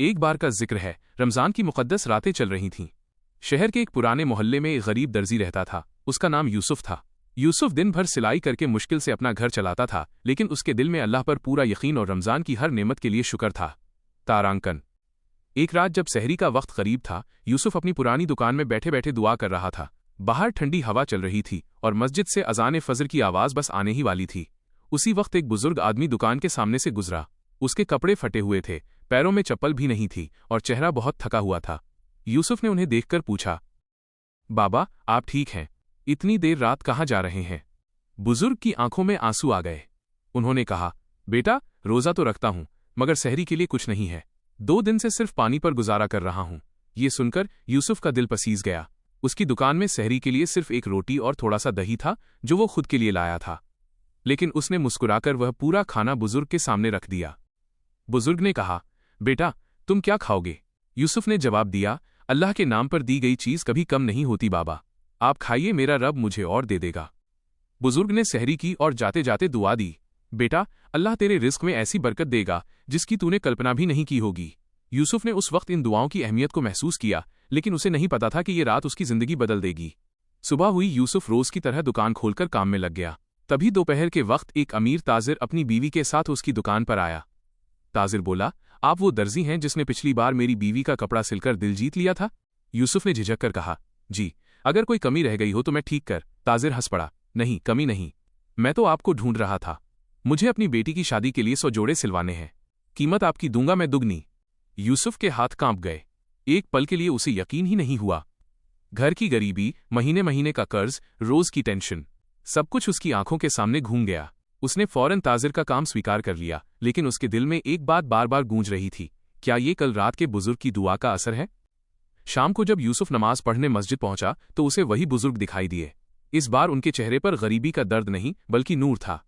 एक बार का जिक्र है, रमजान की मुक़द्दस रातें चल रही थीं। शहर के एक पुराने मोहल्ले में एक गरीब दर्जी रहता था। उसका नाम यूसुफ था। यूसुफ दिन भर सिलाई करके मुश्किल से अपना घर चलाता था, लेकिन उसके दिल में अल्लाह पर पूरा यकीन और रमजान की हर नेमत के लिए शुक्र था। तारांकन। एक रात जब सहरी का वक्त करीब था, यूसुफ अपनी पुरानी दुकान में बैठे बैठे दुआ कर रहा था। बाहर ठंडी हवा चल रही थी और मस्जिद से अज़ान फजर की आवाज़ बस आने ही वाली थी। उसी वक्त एक बुजुर्ग आदमी दुकान के सामने से गुजरा। उसके कपड़े फटे हुए थे, पैरों में चप्पल भी नहीं थी और चेहरा बहुत थका हुआ था। यूसुफ ने उन्हें देखकर पूछा, बाबा, आप ठीक हैं? इतनी देर रात कहाँ जा रहे हैं? बुजुर्ग की आंखों में आंसू आ गए। उन्होंने कहा, बेटा, रोज़ा तो रखता हूं, मगर सहरी के लिए कुछ नहीं है। 2 दिन से सिर्फ पानी पर गुजारा कर रहा हूं। ये सुनकर यूसुफ का दिल पसीज गया। उसकी दुकान में सहरी के लिए सिर्फ एक रोटी और थोड़ा सा दही था, जो वो खुद के लिए लाया था। लेकिन उसने मुस्कुराकर वह पूरा खाना बुजुर्ग के सामने रख दिया। बुजुर्ग ने कहा, बेटा, तुम क्या खाओगे? यूसुफ ने जवाब दिया, अल्लाह के नाम पर दी गई चीज़ कभी कम नहीं होती बाबा। आप खाइए, मेरा रब मुझे और दे देगा। बुजुर्ग ने सहरी की और जाते जाते दुआ दी, बेटा, अल्लाह तेरे रिस्क में ऐसी बरकत देगा जिसकी तूने कल्पना भी नहीं की होगी। यूसुफ ने उस वक्त इन दुआओं की अहमियत को महसूस किया, लेकिन उसे नहीं पता था कि ये रात उसकी जिंदगी बदल देगी। सुबह हुई, यूसुफ रोज की तरह दुकान खोलकर काम में लग गया। तभी दोपहर के वक्त एक अमीर ताजिर अपनी बीवी के साथ उसकी दुकान पर आया। ताजिर बोला, आप वो दर्जी हैं जिसने पिछली बार मेरी बीवी का कपड़ा सिलकर दिल जीत लिया था? यूसुफ ने झिझक कर कहा, जी, अगर कोई कमी रह गई हो तो मैं ठीक कर। ताजिर हंस पड़ा, नहीं, कमी नहीं, मैं तो आपको ढूंढ रहा था। मुझे अपनी बेटी की शादी के लिए 100 जोड़े सिलवाने हैं। कीमत आपकी दूंगा मैं दुगनी। यूसुफ के हाथ कांप गए। एक पल के लिए उसे यकीन ही नहीं हुआ। घर की गरीबी, महीने महीने का कर्ज, रोज की टेंशन, सब कुछ उसकी आंखों के सामने घूम गया। उसने फौरन ताजिर का काम स्वीकार कर लिया, लेकिन उसके दिल में एक बात बार बार गूंज रही थी, क्या ये कल रात के बुजुर्ग की दुआ का असर है? शाम को जब यूसुफ नमाज पढ़ने मस्जिद पहुंचा तो उसे वही बुजुर्ग दिखाई दिए। इस बार उनके चेहरे पर गरीबी का दर्द नहीं बल्कि नूर था।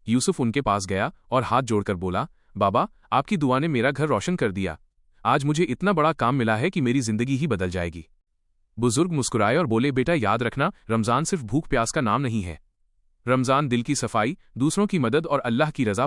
यूसुफ उनके पास गया और हाथ जोड़कर बोला, बाबा, आपकी दुआ ने मेरा घर रोशन कर दिया। आज मुझे इतना बड़ा काम मिला है कि मेरी जिंदगी ही बदल जाएगी। बुजुर्ग मुस्कुराए और बोले, बेटा, याद रखना, रमजान सिर्फ भूख प्यास का नाम नहीं है। रमजान दिल की सफाई, दूसरों की मदद और अल्लाह की रज़ा